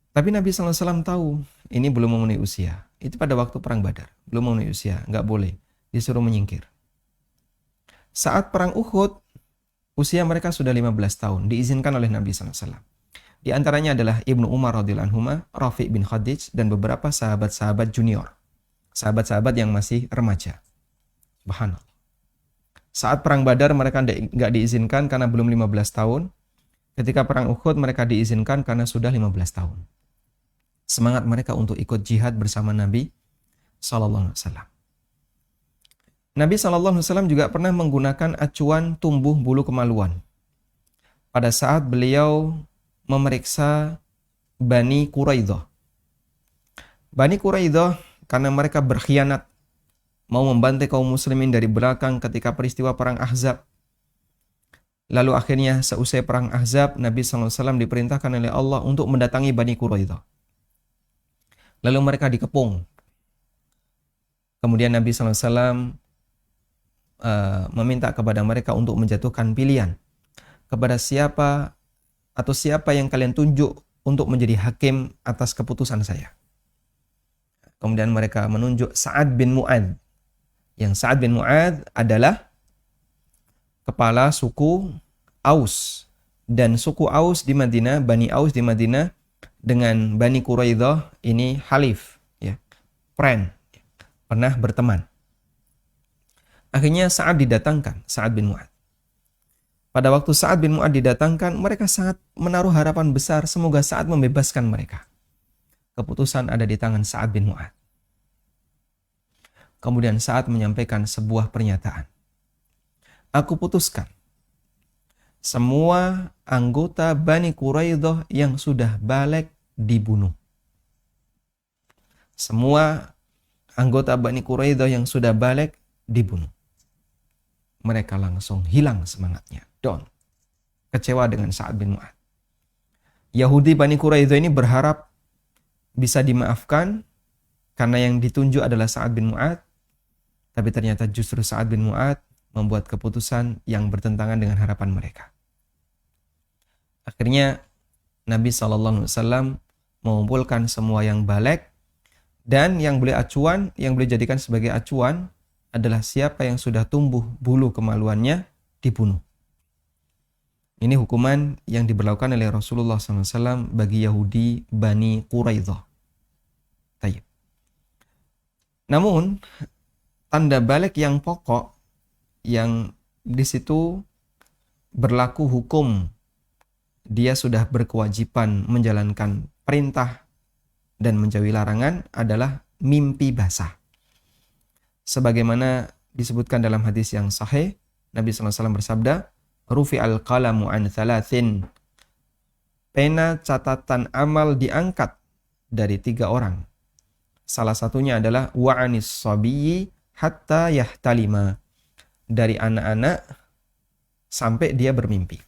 Speaker 2: Tapi Nabi SAW tahu, ini belum memenuhi usia. Itu pada waktu perang Badar. Belum memenuhi usia, nggak boleh. Disuruh menyingkir. Saat perang Uhud, usia mereka sudah 15 tahun, diizinkan oleh Nabi SAW. Di antaranya adalah Ibnu Umar radhiyallahu anhu, Rafi' bin Khadij, dan beberapa sahabat-sahabat junior. Sahabat-sahabat yang masih remaja. Subhanallah. Saat perang Badar mereka nggak diizinkan karena belum 15 tahun. Ketika perang Uhud mereka diizinkan karena sudah 15 tahun. Semangat mereka untuk ikut jihad bersama Nabi SAW. Nabi SAW juga pernah menggunakan acuan tumbuh bulu kemaluan. Pada saat beliau memeriksa Bani Quraidah. Bani Quraidah karena mereka berkhianat, mau membantai kaum muslimin dari belakang ketika peristiwa perang Ahzab. Lalu akhirnya seusai perang Ahzab, Nabi SAW diperintahkan oleh Allah untuk mendatangi Bani Quraidah. Lalu mereka dikepung. Kemudian Nabi SAW meminta kepada mereka untuk menjatuhkan pilihan kepada siapa yang kalian tunjuk untuk menjadi hakim atas keputusan saya. Kemudian mereka menunjuk Sa'ad bin Mu'adz. Yang Sa'ad bin Mu'adz adalah kepala suku Aus, dan suku Aus di Madinah, Bani Aus di Madinah dengan Bani Quraidah ini halif, ya, friend, pernah berteman. Akhirnya Sa'ad didatangkan, Sa'ad bin Mu'adz. Pada waktu Sa'ad bin Mu'adz didatangkan, mereka sangat menaruh harapan besar semoga Sa'ad membebaskan mereka. Keputusan ada di tangan Sa'ad bin Mu'adz. Kemudian Sa'ad menyampaikan sebuah pernyataan. Aku putuskan, semua anggota Bani Quraidah yang sudah balik dibunuh. Semua anggota Bani Quraidah yang sudah balik dibunuh. Mereka langsung hilang semangatnya. Down. Kecewa dengan Sa'ad bin Mu'adz. Yahudi Bani Quraidah ini berharap bisa dimaafkan karena yang ditunjuk adalah Sa'ad bin Mu'adz. Tapi ternyata justru Sa'ad bin Mu'adz membuat keputusan yang bertentangan dengan harapan mereka. Akhirnya Nabi SAW mengumpulkan semua yang balik, dan yang boleh jadikan sebagai acuan adalah siapa yang sudah tumbuh bulu kemaluannya dibunuh. Ini hukuman yang diberlakukan oleh Rasulullah SAW bagi Yahudi Bani Quraidah. Namun, tanda balik yang pokok yang di situ berlaku hukum, dia sudah berkewajiban menjalankan perintah dan menjauhi larangan adalah mimpi basah. Sebagaimana disebutkan dalam hadis yang sahih, Nabi SAW bersabda, "Rufi'al qalamu an thalathin." Pena catatan amal diangkat dari 3 orang. Salah satunya adalah wa'anis sabiyyi hatta yahtalima. Dari anak-anak sampai dia bermimpi.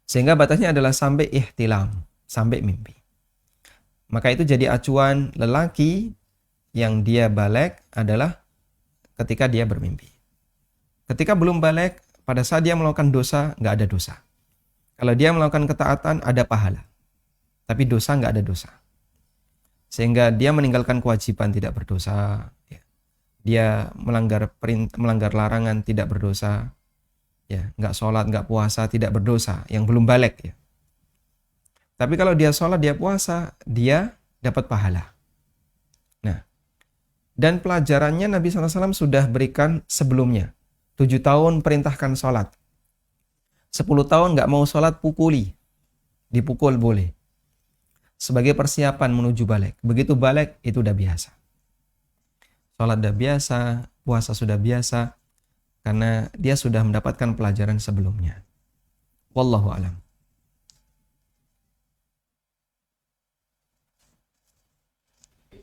Speaker 2: Sehingga batasnya adalah sampai ihtilam, sampai mimpi. Maka itu jadi acuan lelaki yang dia balik adalah ketika dia bermimpi. Ketika belum balik, pada saat dia melakukan dosa, nggak ada dosa. Kalau dia melakukan ketaatan, ada pahala. Tapi dosa nggak ada dosa. Sehingga dia meninggalkan kewajiban tidak berdosa. Dia melanggar larangan tidak berdosa. Ya, nggak sholat, nggak puasa, tidak berdosa. Yang belum balik. Ya. Tapi kalau dia sholat, dia puasa, dia dapat pahala. Nah, dan pelajarannya Nabi SAW sudah berikan sebelumnya. 7 tahun perintahkan sholat. 10 tahun nggak mau sholat, pukuli. Dipukul boleh. Sebagai persiapan menuju balik. Begitu balik, itu udah biasa. Sholat udah biasa, puasa sudah biasa, karena dia sudah mendapatkan pelajaran sebelumnya. Wallahu a'lam.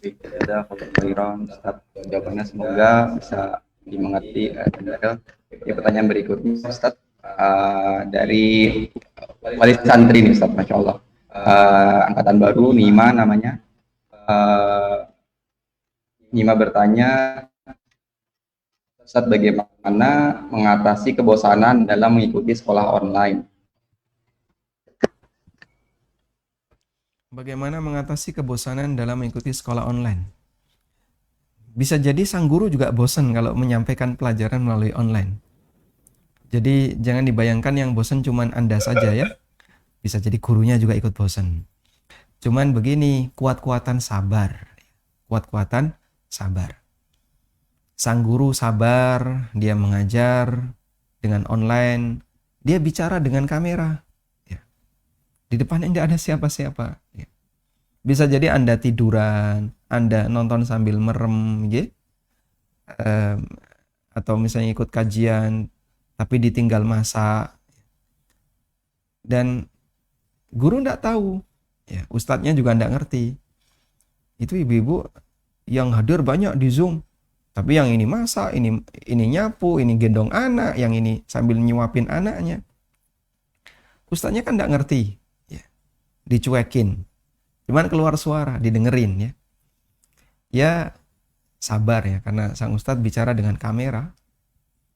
Speaker 1: Ada khairan, Ustaz. Jawabannya semoga bisa dimengerti. Ya, pertanyaan berikutnya, Ustaz, dari wali santri nih, Ustaz, Masya Allah. Angkatan baru, Nima namanya. Nima bertanya, Ustaz, bagaimana mengatasi kebosanan dalam mengikuti sekolah online?
Speaker 2: Bagaimana mengatasi kebosanan dalam mengikuti sekolah online? Bisa jadi sang guru juga bosan kalau menyampaikan pelajaran melalui online. Jadi jangan dibayangkan yang bosan cuman Anda saja ya. Bisa jadi gurunya juga ikut bosan. Cuman begini, kuat-kuatan sabar. Kuat-kuatan sabar. Sang guru sabar, dia mengajar dengan online. Dia bicara dengan kamera. Di depannya tidak ada siapa-siapa. Bisa jadi Anda tiduran, Anda nonton sambil merem, atau misalnya ikut kajian, tapi ditinggal masak. Dan guru tidak tahu, ustadznya juga tidak ngerti. Itu ibu-ibu yang hadir banyak di Zoom, tapi yang ini masak, ini nyapu, ini gendong anak, yang ini sambil nyuapin anaknya. Ustadznya kan tidak ngerti. Dicuekin, cuman keluar suara, didengerin ya. Ya sabar ya, karena sang ustadz bicara dengan kamera,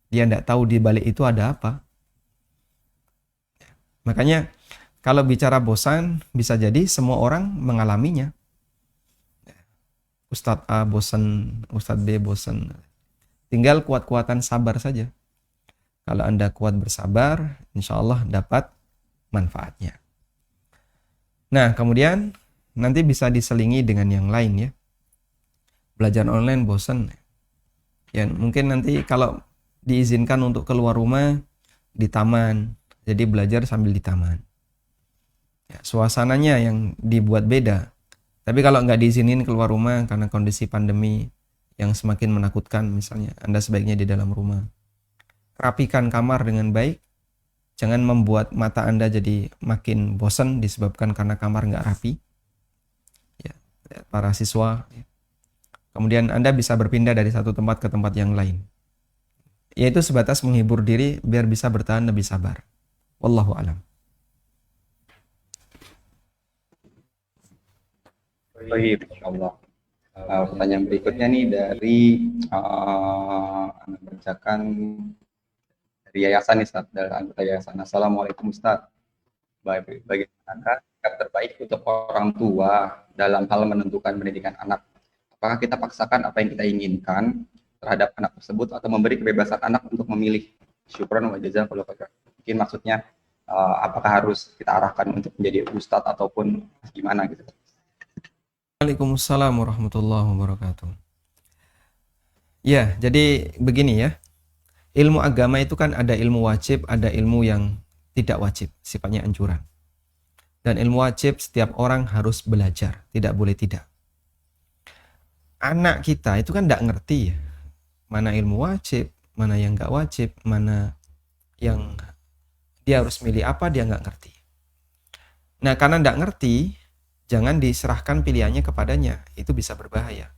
Speaker 2: dia tidak tahu di balik itu ada apa. Makanya kalau bicara bosan, bisa jadi semua orang mengalaminya. Ustadz A bosan, Ustadz B bosan. Tinggal kuat-kuatan sabar saja. Kalau Anda kuat bersabar, insya Allah dapat manfaatnya. Nah, kemudian nanti bisa diselingi dengan yang lain ya. Belajar online bosan. Ya, mungkin nanti kalau diizinkan untuk keluar rumah di taman, jadi belajar sambil di taman. Ya, suasananya yang dibuat beda. Tapi kalau nggak diizinin keluar rumah karena kondisi pandemi yang semakin menakutkan misalnya, Anda sebaiknya di dalam rumah. Rapikan kamar dengan baik. Jangan membuat mata Anda jadi makin bosan disebabkan karena kamar nggak rapi. Ya, para siswa. Ya. Kemudian Anda bisa berpindah dari satu tempat ke tempat yang lain. Yaitu sebatas menghibur diri biar bisa bertahan lebih sabar. Wallahu a'lam.
Speaker 1: Baik, Allah. Pertanyaan berikutnya nih dari anak bacakan dari yayasan nih, Ustaz, dari anggota yayasan. Assalamualaikum, Ustaz. Bagaimana sikap terbaik untuk orang tua dalam hal menentukan pendidikan anak? Apakah kita paksakan apa yang kita inginkan terhadap anak tersebut atau memberi kebebasan anak untuk memilih? Syukran wa jazakallahu khairan. Mungkin maksudnya apakah harus kita arahkan untuk menjadi ustadz ataupun gimana gitu?
Speaker 2: Waalaikumsalam warahmatullahi wabarakatuh. Ya, jadi begini ya. Ilmu agama itu kan ada ilmu wajib, ada ilmu yang tidak wajib, sifatnya anjuran. Dan ilmu wajib setiap orang harus belajar, tidak boleh tidak. Anak kita itu kan tidak ngerti ya, mana ilmu wajib, mana yang nggak wajib, mana yang dia harus milih apa, dia nggak ngerti. Nah, karena nggak ngerti, jangan diserahkan pilihannya kepadanya, itu bisa berbahaya.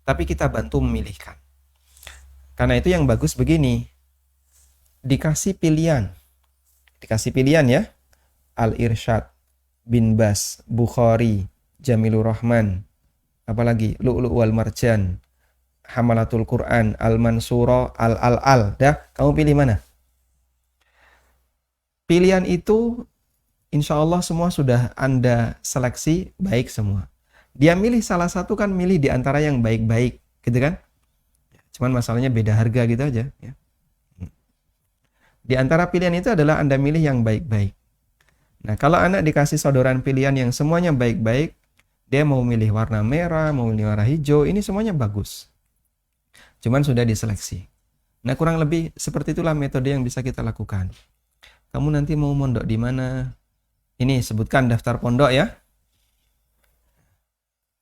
Speaker 2: Tapi kita bantu memilihkan. Karena itu yang bagus begini, dikasih pilihan ya, Al-Irsyad, Bin Bas, Bukhari, Jamilur Rahman, apalagi Lu'lu' wal Marjan, Hamalatul Quran, Al-Mansura, Al-Al-Al. Dah, kamu pilih mana? Pilihan itu insya Allah semua sudah Anda seleksi baik semua. Dia milih salah satu kan milih di antara yang baik-baik, gitu kan? Cuman masalahnya beda harga gitu aja. Ya. Di antara pilihan itu adalah Anda milih yang baik-baik. Nah, kalau anak dikasih sodoran pilihan yang semuanya baik-baik, dia mau milih warna merah, mau milih warna hijau, ini semuanya bagus. Cuman sudah diseleksi. Nah, kurang lebih seperti itulah metode yang bisa kita lakukan. Kamu nanti mau mondok di mana? Ini sebutkan daftar pondok ya.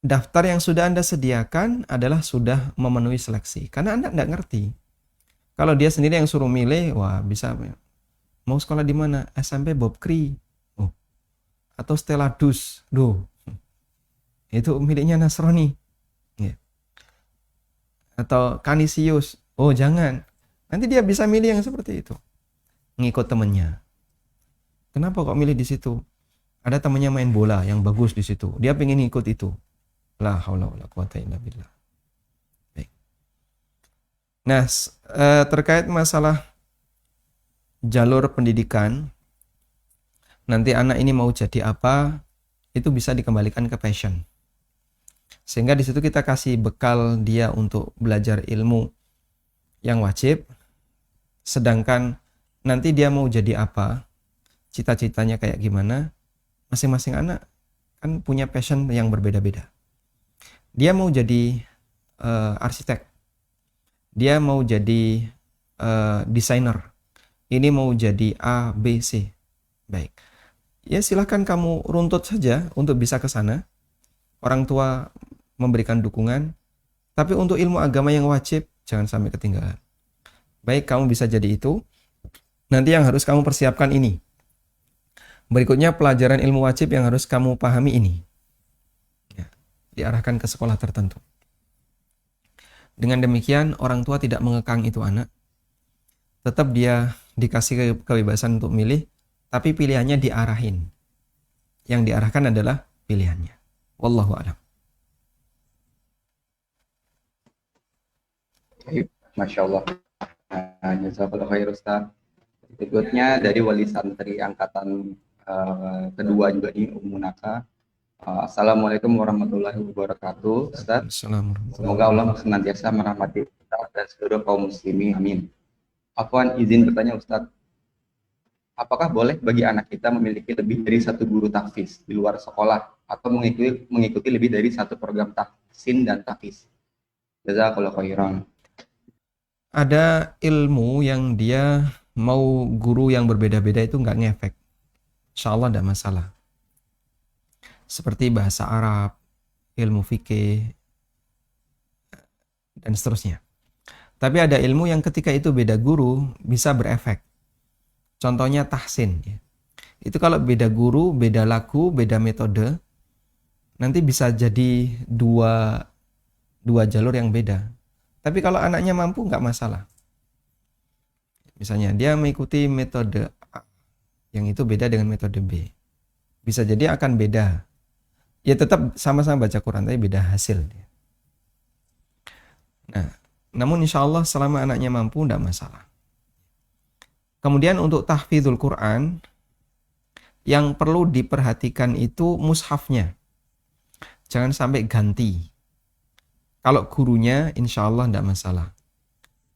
Speaker 2: Daftar yang sudah Anda sediakan adalah sudah memenuhi seleksi. Karena Anda nggak ngerti. Kalau dia sendiri yang suruh milih, wah bisa. Mau sekolah di mana? SMP Bob Kri. Oh. Atau Stella Dus. Duh. Itu miliknya Nasrani. Ya. Atau Kanisius. Oh jangan. Nanti dia bisa milih yang seperti itu. Ngikut temennya. Kenapa kok milih di situ? Ada temennya main bola yang bagus di situ. Dia pengen ngikut itu. La haula wala quwata illa billah. Baik. Nah, terkait masalah jalur pendidikan, nanti anak ini mau jadi apa, itu bisa dikembalikan ke passion. Sehingga di situ kita kasih bekal dia untuk belajar ilmu yang wajib, sedangkan nanti dia mau jadi apa, cita-citanya kayak gimana, masing-masing anak kan punya passion yang berbeda-beda. Dia mau jadi arsitek, dia mau jadi desainer, ini mau jadi A, B, C. Baik, ya silahkan kamu runtut saja untuk bisa ke sana. Orang tua memberikan dukungan, tapi untuk ilmu agama yang wajib jangan sampai ketinggalan. Baik, kamu bisa jadi itu. Nanti yang harus kamu persiapkan ini. Berikutnya pelajaran ilmu wajib yang harus kamu pahami ini. Diarahkan ke sekolah tertentu. Dengan demikian, orang tua tidak mengekang itu anak. Tetap dia dikasih kebebasan untuk milih, tapi pilihannya diarahin. Yang diarahkan adalah pilihannya. Wallahu a'lam.
Speaker 1: Masya Allah. Jazakallah khair Ustaz. Berikutnya dari wali santri angkatan kedua juga nih, Umunaka. Assalamualaikum warahmatullahi wabarakatuh, Ustaz. Semoga Allah senantiasa merahmati kita dan seluruh kaum muslimin. Amin. Afwan izin bertanya Ustaz, apakah boleh bagi anak kita memiliki lebih dari satu guru tahfiz di luar sekolah atau mengikuti lebih dari satu program tahsin dan tahfiz? Jazakallah khairan.
Speaker 2: Ada ilmu yang dia mau guru yang berbeda-beda itu nggak ngefek. Insya Allah tidak masalah. Seperti bahasa Arab, ilmu fikih, dan seterusnya. Tapi ada ilmu yang ketika itu beda guru bisa berefek. Contohnya tahsin. Itu kalau beda guru, beda lagu, beda metode, nanti bisa jadi dua jalur yang beda. Tapi kalau anaknya mampu nggak masalah. Misalnya dia mengikuti metode A, yang itu beda dengan metode B. Bisa jadi akan beda. Ya tetap sama-sama baca Quran, tapi beda hasil. Nah, namun insya Allah selama anaknya mampu, tidak masalah. Kemudian untuk tahfidzul Quran, yang perlu diperhatikan itu mushafnya. Jangan sampai ganti. Kalau gurunya, insya Allah tidak masalah.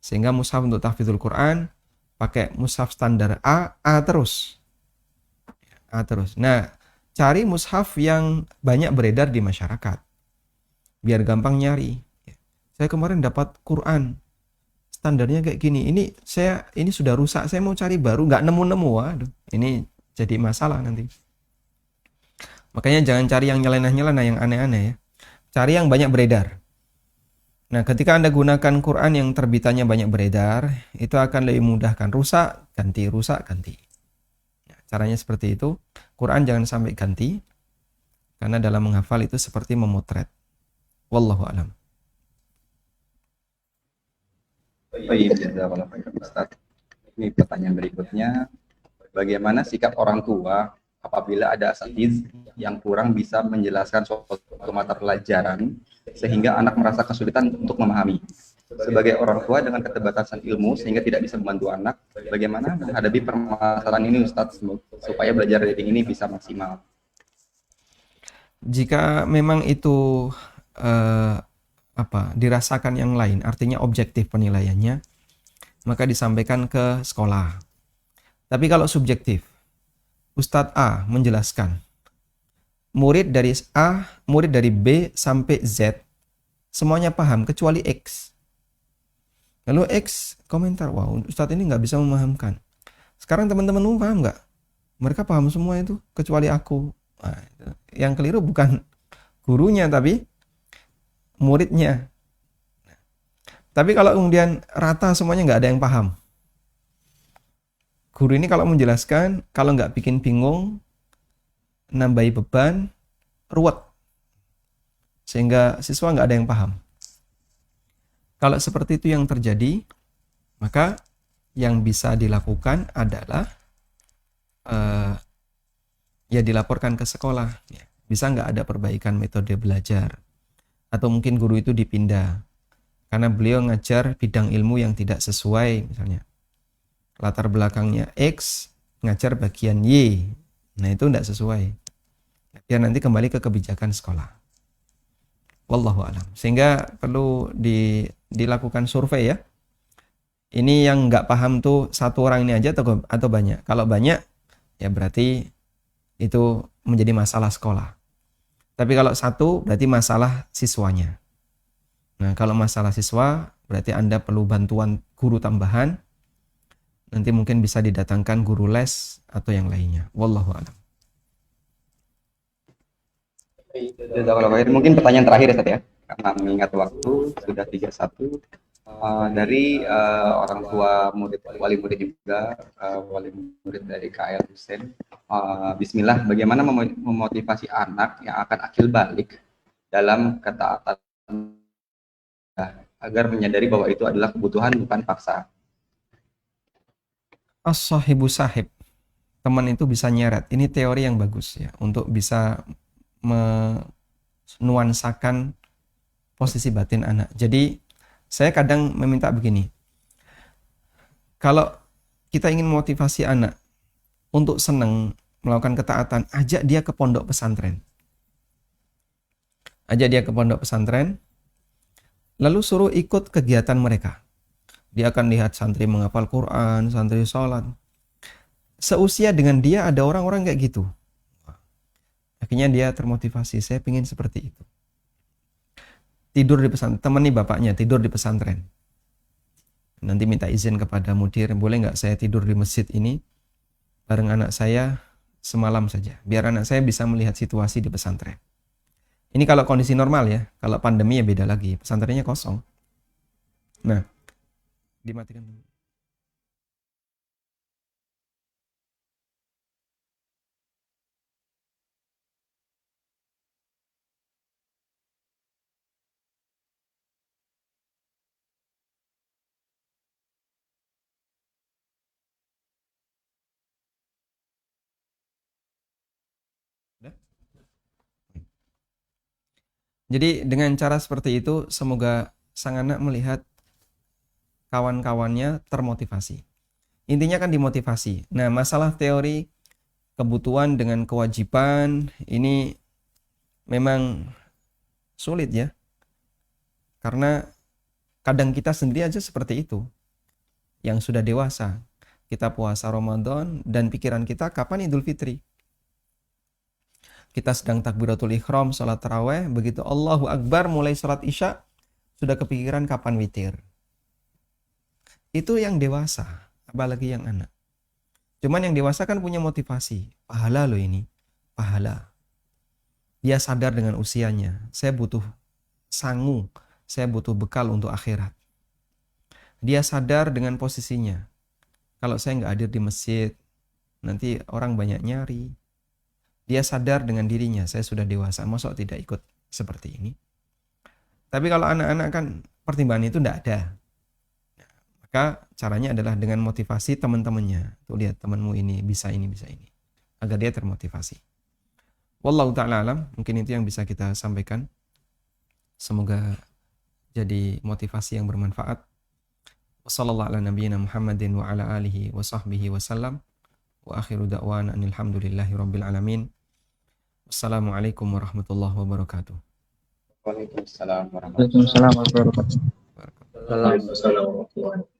Speaker 2: Sehingga mushaf untuk tahfidzul Quran, pakai mushaf standar A terus. A terus. Nah, cari mushaf yang banyak beredar di masyarakat. Biar gampang nyari. Saya kemarin dapat Quran, standarnya kayak gini. Ini sudah rusak, saya mau cari baru, nggak nemu-nemu. Waduh, ini jadi masalah nanti. Makanya jangan cari yang nyeleneh-nyeleneh, yang aneh-aneh ya. Cari yang banyak beredar. Nah, ketika Anda gunakan Quran yang terbitannya banyak beredar, itu akan lebih mudahkan. Rusak, ganti, rusak, ganti. Ya, caranya seperti itu. Quran jangan sampai ganti, karena dalam menghafal itu seperti memotret. Wallahu a'lam.
Speaker 1: Oh iya, jazakallah khairan, Ustaz. Ini pertanyaan berikutnya, bagaimana sikap orang tua apabila ada asatiz yang kurang bisa menjelaskan suatu mata pelajaran sehingga anak merasa kesulitan untuk memahami? Sebagai orang tua dengan keterbatasan ilmu sehingga tidak bisa membantu anak, bagaimana menghadapi permasalahan ini, Ustaz, supaya belajar reading ini bisa maksimal?
Speaker 2: Jika memang itu dirasakan yang lain, artinya objektif penilaiannya, maka disampaikan ke sekolah. Tapi kalau subjektif, Ustadz A menjelaskan, murid dari A, murid dari B sampai Z, semuanya paham kecuali X. Lalu X komentar, wah Ustadz ini nggak bisa memahamkan. Sekarang teman-temanmu paham nggak? Mereka paham semua itu kecuali aku. Nah, yang keliru bukan gurunya tapi muridnya. Tapi kalau kemudian rata semuanya nggak ada yang paham, guru ini kalau menjelaskan, kalau nggak bikin bingung, nambahi beban, ruwet, sehingga siswa nggak ada yang paham. Kalau seperti itu yang terjadi, maka yang bisa dilakukan adalah ya dilaporkan ke sekolah. Ya, bisa nggak ada perbaikan metode belajar, atau mungkin guru itu dipindah karena beliau ngajar bidang ilmu yang tidak sesuai, misalnya latar belakangnya X, ngajar bagian Y, nah itu tidak sesuai. Biar nanti kembali ke kebijakan sekolah. Wallahu a'lam. Sehingga perlu dilakukan survei ya. Ini yang nggak paham tuh satu orang ini aja atau banyak. Kalau banyak, ya berarti itu menjadi masalah sekolah. Tapi kalau satu, berarti masalah siswanya. Nah, kalau masalah siswa, berarti Anda perlu bantuan guru tambahan. Nanti mungkin bisa didatangkan guru les atau yang lainnya. Wallahu a'lam.
Speaker 1: Mungkin pertanyaan terakhir ya, Ustaz ya. Karena mengingat waktu sudah 31, dari orang tua murid, wali murid juga, wali murid dari KL Hussein. Bismillah, bagaimana memotivasi anak yang akan akil balik dalam ketaatan agar menyadari bahwa itu adalah kebutuhan bukan paksa?
Speaker 2: As-sahibu sahib. Teman itu bisa nyeret. Ini teori yang bagus ya untuk bisa menuansakan posisi batin anak. Jadi saya kadang meminta begini. Kalau kita ingin memotivasi anak untuk senang melakukan ketaatan, ajak dia ke pondok pesantren. Ajak dia ke pondok pesantren, lalu suruh ikut kegiatan mereka. Dia akan lihat santri menghafal Quran, santri sholat. Seusia dengan dia ada orang-orang kayak gitu. Akhirnya dia termotivasi, saya ingin seperti itu. Tidur di pesantren, temani bapaknya tidur di pesantren. Nanti minta izin kepada mudir, boleh nggak saya tidur di masjid ini bareng anak saya semalam saja, biar anak saya bisa melihat situasi di pesantren. Ini kalau kondisi normal ya, kalau pandemi ya beda lagi, pesantrennya kosong. Nah, dimatikan dulu. Jadi dengan cara seperti itu, semoga sang anak melihat kawan-kawannya termotivasi. Intinya kan dimotivasi. Nah, masalah teori kebutuhan dengan kewajiban ini memang sulit ya. Karena kadang kita sendiri aja seperti itu. Yang sudah dewasa. Kita puasa Ramadan dan pikiran kita kapan Idul Fitri. Kita sedang takbiratul ihram, sholat taraweh, begitu Allahu Akbar mulai sholat isya, sudah kepikiran kapan witir. Itu yang dewasa, apalagi yang anak. Cuman yang dewasa kan punya motivasi. Pahala loh ini, pahala. Dia sadar dengan usianya, saya butuh sangu, saya butuh bekal untuk akhirat. Dia sadar dengan posisinya. Kalau saya nggak hadir di masjid, nanti orang banyak nyari. Dia sadar dengan dirinya, saya sudah dewasa, masa tidak ikut seperti ini. Tapi kalau anak-anak kan pertimbangan itu tidak ada. Maka caranya adalah dengan motivasi teman-temannya. Tuh lihat temanmu ini, bisa ini, bisa ini. Agar dia termotivasi. Wallahu ta'ala alam, mungkin itu yang bisa kita sampaikan. Semoga jadi motivasi yang bermanfaat. Wassallallahu ala nabiyyina Muhammadin wa ala alihi wa sahbihi wa sallam. Wa akhiru da'wana anilhamdulillahi rabbil alamin. Wassalamualaikum warahmatullahi wabarakatuh.
Speaker 1: Waalaikumsalam warahmatullahi
Speaker 3: Waalaikumsalam warahmatullahi wabarakatuh.
Speaker 2: Wabarakatuh.
Speaker 4: Waalaikumsalam warahmatullahi wabarakatuh.